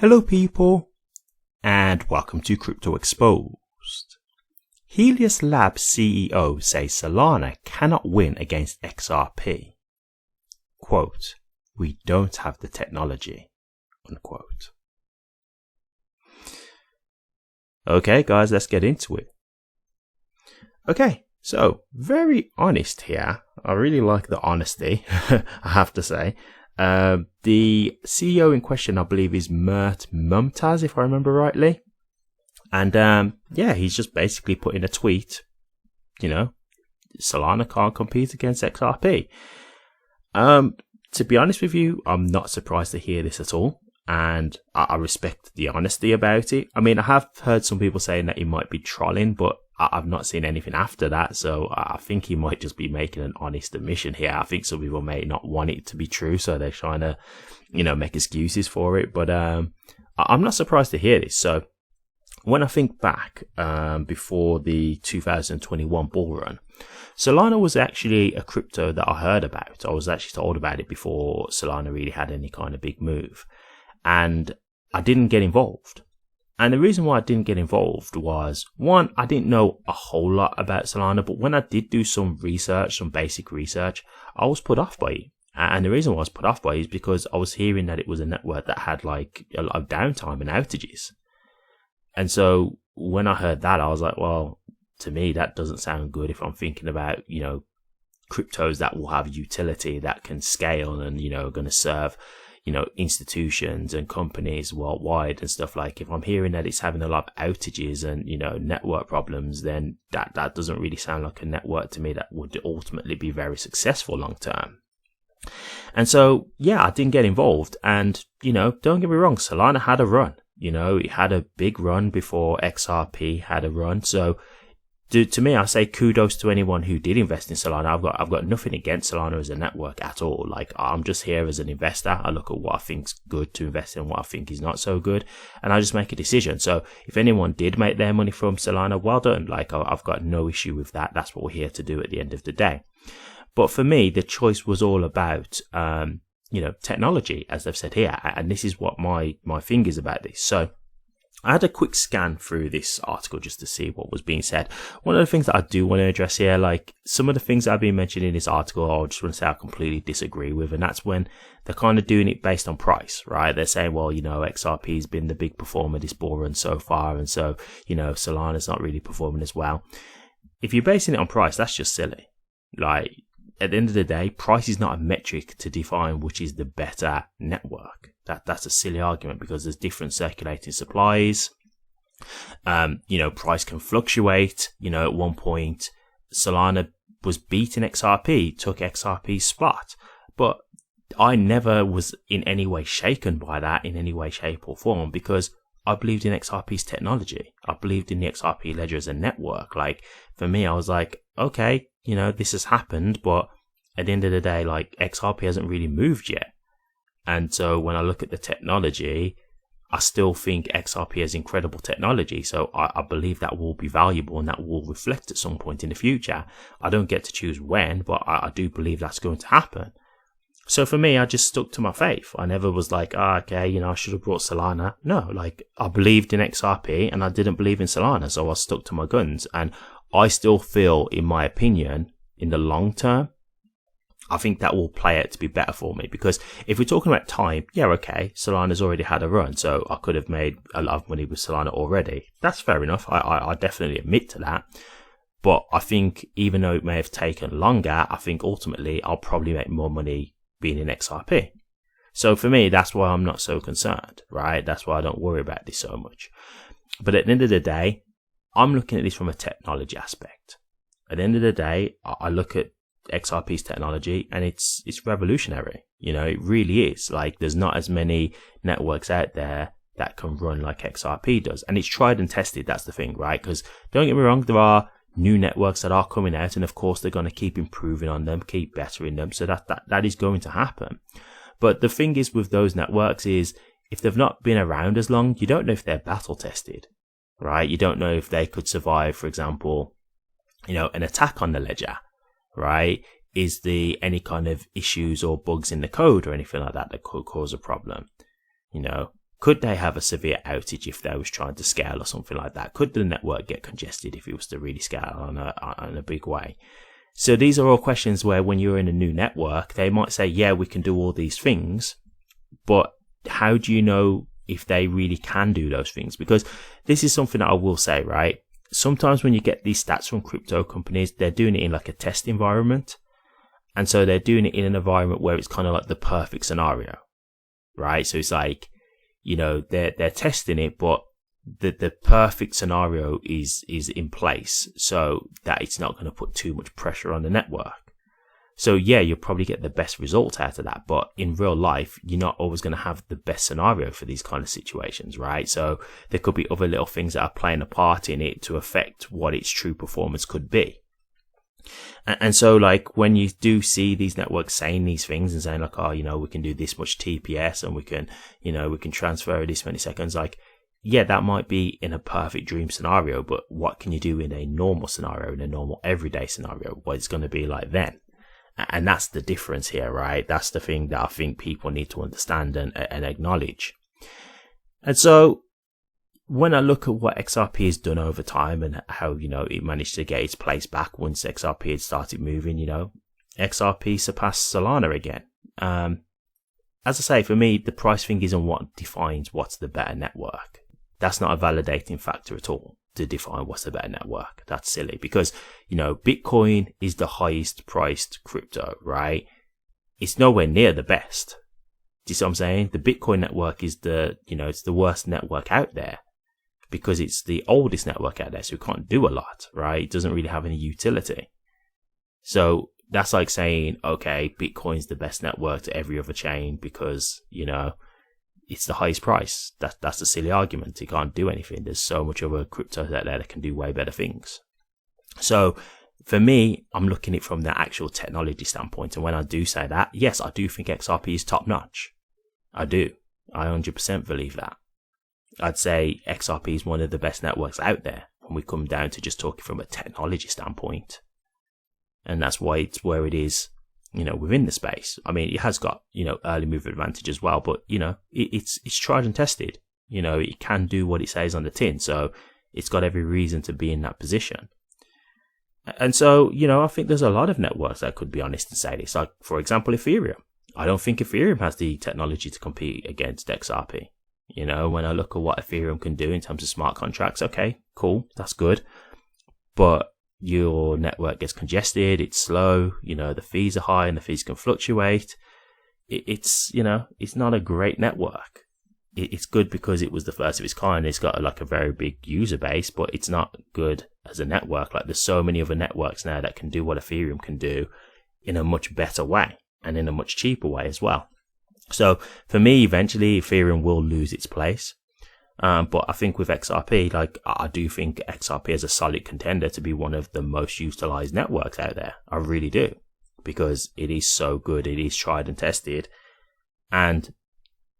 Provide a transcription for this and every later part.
Hello people, and welcome to Crypto Exposed. Helios Labs CEO says Solana cannot win against XRP. Quote, "We don't have the technology." Unquote. Okay guys, let's get into it. Okay, so very honest here. I really like the honesty, I have to say. The CEO in question, I believe, is Mert Mumtaz, if I remember rightly. And yeah, he's just basically put in a tweet, Solana can't compete against XRP. To be honest with you, I'm not surprised to hear this at all. And I respect the honesty about it. I mean, I have heard some people saying that he might be trolling, but I've not seen anything after that. So I think he might just be making an honest admission here. I think some people may not want it to be true, so they're trying to, make excuses for it. But I'm not surprised to hear this. So when I think back before the 2021 bull run, Solana was actually a crypto that I heard about. I was actually told about it before Solana really had any kind of big move. And I didn't get involved. And the reason why I didn't get involved was, one, I didn't know a whole lot about Solana, but when I did do some research, some basic research, I was put off by it. And the reason why I was put off by it is because I was hearing that it was a network that had like a lot of downtime and outages. And so when I heard that, I was like, well, to me, that doesn't sound good if I'm thinking about, cryptos that will have utility, that can scale and, going to serve institutions and companies worldwide and stuff. Like, if I'm hearing that it's having a lot of outages and, network problems, then that doesn't really sound like a network to me that would ultimately be very successful long term. And so, yeah, I didn't get involved. And, don't get me wrong, Solana had a run. It had a big run before XRP had a run. So, to me, I say kudos to anyone who did invest in Solana. I've got nothing against Solana as a network at all. Like, I'm just here as an investor. I look at what I think's good to invest in and what I think is not so good, and I just make a decision. So if anyone did make their money from Solana, well done. Like, I've got no issue with that. That's what we're here to do at the end of the day. But for me, the choice was all about, technology, as they've said here. And this is what my thing is about this. So I had a quick scan through this article just to see what was being said. One of the things that I do want to address here, like some of the things that have been mentioned in this article, I just want to say I completely disagree with. And that's when they're kind of doing it based on price, right? They're saying, well, XRP has been the big performer this bull run so far. And so, Solana's not really performing as well. If you're basing it on price, that's just silly. Like, at the end of the day, price is not a metric to define which is the better network. That's a silly argument because there's different circulating supplies. Price can fluctuate. At one point, Solana was beating XRP, took XRP's spot. But I never was in any way shaken by that in any way, shape or form because I believed in XRP's technology. I believed in the XRP ledger as a network. Like, for me, I was like, okay, this has happened, but at the end of the day, like, XRP hasn't really moved yet. And so when I look at the technology, I still think XRP has incredible technology. So I believe that will be valuable and that will reflect at some point in the future. I don't get to choose when, but I do believe that's going to happen. So for me, I just stuck to my faith. I never was like, okay, I should have brought Solana. No, like, I believed in XRP and I didn't believe in Solana. So I stuck to my guns. And I still feel, in my opinion, in the long term, I think that will play out to be better for me. Because if we're talking about time, yeah, okay, Solana's already had a run, so I could have made a lot of money with Solana already. That's fair enough. I definitely admit to that. But I think even though it may have taken longer, I think ultimately I'll probably make more money being in XRP. So for me, that's why I'm not so concerned, right? That's why I don't worry about this so much. But at the end of the day, I'm looking at this from a technology aspect. At the end of the day, I look at XRP's technology and it's revolutionary. It really is. Like, there's not as many networks out there that can run like XRP does. And it's tried and tested. That's the thing, right? Because don't get me wrong, there are new networks that are coming out, and of course they're going to keep improving on them, keep bettering them. So that is going to happen. But the thing is with those networks is, if they've not been around as long, you don't know if they're battle tested, right? You don't know if they could survive, for example, an attack on the ledger, right? Is there any kind of issues or bugs in the code or anything like that could cause a problem? Could they have a severe outage if they was trying to scale or something like that? Could the network get congested if it was to really scale on a big way? So these are all questions where when you're in a new network, they might say, yeah, we can do all these things, but how do you know if they really can do those things? Because this is something that I will say, right? Sometimes when you get these stats from crypto companies, they're doing it in like a test environment. And so they're doing it in an environment where it's kind of like the perfect scenario, right? So it's like, you know, they're testing it, but the perfect scenario is in place so that it's not going to put too much pressure on the network. So yeah, you'll probably get the best result out of that, but in real life, you're not always going to have the best scenario for these kind of situations, right? So there could be other little things that are playing a part in it to affect what its true performance could be. And so like when you do see these networks saying these things and saying like, oh, you know, we can do this much TPS and we can, you know, we can transfer this many seconds, like, yeah, that might be in a perfect dream scenario, but what can you do in a normal scenario, in a normal everyday scenario? What it's going to be like then? And that's the difference here, right? That's the thing that I think people need to understand and acknowledge. And so when I look at what XRP has done over time and how, you know, it managed to get its place back once XRP had started moving, you know, XRP surpassed Solana again. As I say, for me, the price thing isn't what defines what's the better network. That's not a validating factor at all to define what's the better network. That's silly because, you know, Bitcoin is the highest priced crypto, right? It's nowhere near the best. Do you see what I'm saying? The Bitcoin network is it's the worst network out there because it's the oldest network out there. So it can't do a lot, right? It doesn't really have any utility. So that's like saying, okay, Bitcoin's the best network to every other chain because, you know, it's the highest price. That's a silly argument. It can't do anything. There's so much other cryptos out there that can do way better things. So for me, I'm looking at it from the actual technology standpoint. And when I do say that, yes, I do think XRP is top notch. I do. I 100% believe that. I'd say XRP is one of the best networks out there when we come down to just talking from a technology standpoint. And that's why it's where it is, you know, within the space. I mean, it has got, you know, early mover advantage as well, but, you know, it's tried and tested. You know, it can do what it says on the tin. So it's got every reason to be in that position. And so, you know, I think there's a lot of networks that could be honest and say this. Like, for example, Ethereum. I don't think Ethereum has the technology to compete against XRP. You know, when I look at what Ethereum can do in terms of smart contracts, okay, cool, that's good. But your network gets congested, it's slow, you know, the fees are high and the fees can fluctuate. It's, you know, it's not a great network. It's good because it was the first of its kind. It's got like a very big user base, but it's not good as a network. Like there's so many other networks now that can do what Ethereum can do in a much better way and in a much cheaper way as well. So for me, eventually Ethereum will lose its place. But I think with XRP, like I do think XRP is a solid contender to be one of the most utilized networks out there. I really do, because it is so good. It is tried and tested, and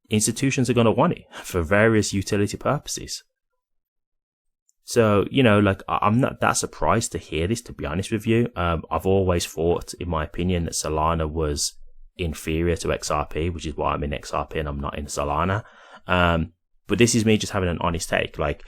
institutions are going to want it for various utility purposes. So, you know, like I'm not that surprised to hear this, to be honest with you. I've always thought, in my opinion, that Solana was inferior to XRP, which is why I'm in XRP and I'm not in Solana. But this is me just having an honest take. Like,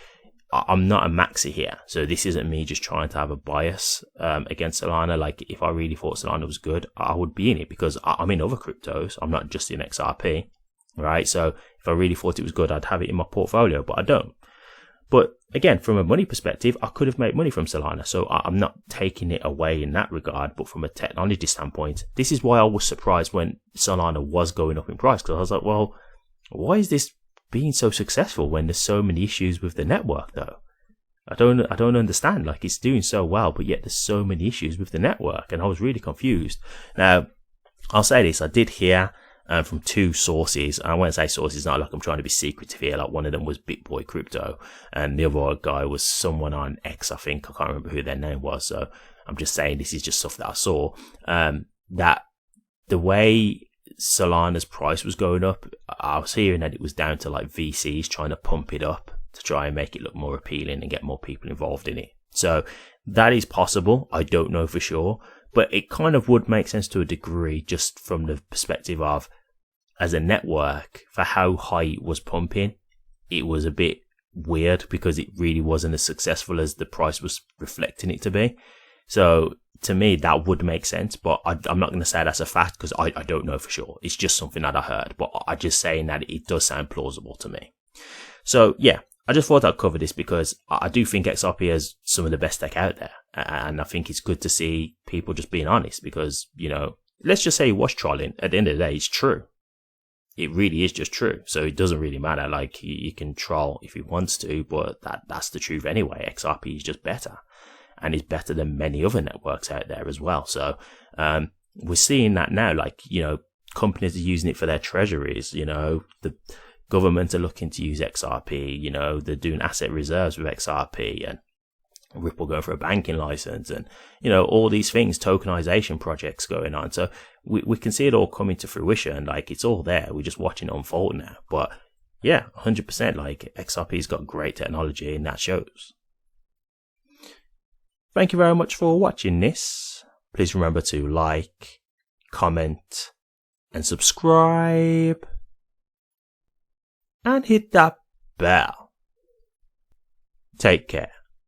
I'm not a maxi here, so this isn't me just trying to have a bias against Solana. Like, if I really thought Solana was good, I would be in it because I'm in other cryptos. I'm not just in XRP, right? So if I really thought it was good, I'd have it in my portfolio, but I don't. But again, from a money perspective, I could have made money from Solana, so I'm not taking it away in that regard. But from a technology standpoint, this is why I was surprised when Solana was going up in price, because I was like, well, why is this being so successful when there's so many issues with the network though? I don't understand. Like, it's doing so well, but yet there's so many issues with the network, and I was really confused. Now, I'll say this, I did hear from two sources, and I won't say sources, not like I'm trying to be secretive here. Like, one of them was bitboy crypto, and the other guy was someone on X, I think. I can't remember who their name was, so I'm just saying this is just stuff that I saw. That the way Solana's price was going up, I was hearing that it was down to like VCs trying to pump it up to try and make it look more appealing and get more people involved in it. So that is possible. I don't know for sure, but it kind of would make sense to a degree, just from the perspective of, as a network, for how high it was pumping, it was a bit weird because it really wasn't as successful as the price was reflecting it to be. So to me, that would make sense, but I'm not going to say that's a fact because I don't know for sure. It's just something that I heard, but I'm just saying that it does sound plausible to me. So yeah, I just thought I'd cover this because I do think XRP has some of the best tech out there. And I think it's good to see people just being honest because, you know, let's just say he was trolling. At the end of the day, it's true. It really is just true. So it doesn't really matter. Like, he can troll if he wants to, but that's the truth anyway. XRP is just better. And is better than many other networks out there as well. So we're seeing that now. Like, you know, companies are using it for their treasuries. You know, the government are looking to use XRP. You know, they're doing asset reserves with XRP, and Ripple going for a banking license, and, you know, all these things, tokenization projects going on. So we can see it all coming to fruition. Like, it's all there. We're just watching it unfold now. But yeah, 100%. Like, XRP's got great technology, and that shows. Thank you very much for watching this. Please remember to like, comment, and subscribe. And hit that bell. Take care.